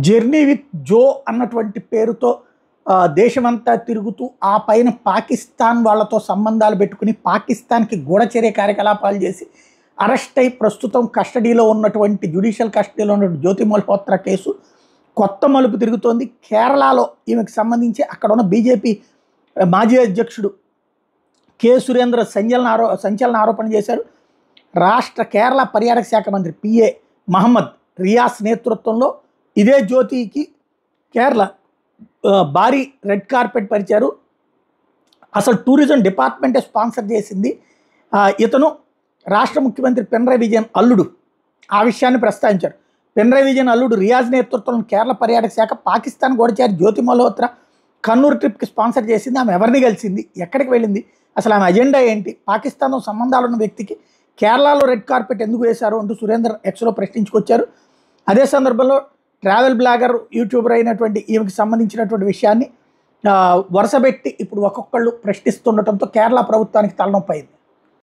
Journey with Jo అన్నటువంటి పేరుతో దేశమంతా తిరుగుతూ ఆ పైన పాకిస్తాన్ వాళ్ళతో సంబంధాలు పెట్టుకుని పాకిస్తాన్కి గూఢచర్య కార్యకలాపాలు చేసి అరెస్ట్ అయి ప్రస్తుతం కస్టడీలో ఉన్నటువంటి జ్యుడిషియల్ కస్టడీలో ఉన్నటువంటి జ్యోతి మల్హోత్రా కేసు కొత్త మలుపు తిరుగుతోంది. కేరళలో ఈమెకు సంబంధించి అక్కడ ఉన్న బీజేపీ మాజీ అధ్యక్షుడు కె సురేంద్ర సంచలన ఆరోపణ చేశారు. రాష్ట్ర కేరళ పర్యాటక శాఖ మంత్రి పిఏ మహమ్మద్ రియాస్ నేతృత్వంలో ఇదే జ్యోతికి కేరళ భారీ రెడ్ కార్పెట్ పరిచారు. అసలు టూరిజం డిపార్ట్మెంటే స్పాన్సర్ చేసింది. ఇతను రాష్ట్ర ముఖ్యమంత్రి పినరయ్ విజయన్ అల్లుడు. ఆ విషయాన్ని ప్రస్తావించారు. పినరయ్ విజయన్ అల్లుడు రియాజ్ నేతృత్వంలో కేరళ పర్యాటక శాఖ పాకిస్తాన్ గూఢచారి జ్యోతి మల్హోత్రా కన్నూరు ట్రిప్కి స్పాన్సర్ చేసింది. ఆమె ఎవరిని కలిసింది, ఎక్కడికి వెళ్ళింది, అసలు ఆమె అజెండా ఏంటి, పాకిస్తాన్తో సంబంధాలు ఉన్న వ్యక్తికి కేరళలో రెడ్ కార్పెట్ ఎందుకు వేశారు అంటూ సురేందర్ ఎక్స్లో ప్రశ్నించుకొచ్చారు. అదే సందర్భంలో ట్రావెల్ బ్లాగర్ యూట్యూబర్ అయినటువంటి ఈమెకి సంబంధించినటువంటి విషయాన్ని వరుసపెట్టి ఇప్పుడు ఒక్కొక్కళ్ళు ప్రశ్నిస్తుండటంతో కేరళ ప్రభుత్వానికి తలనొప్పి అయింది.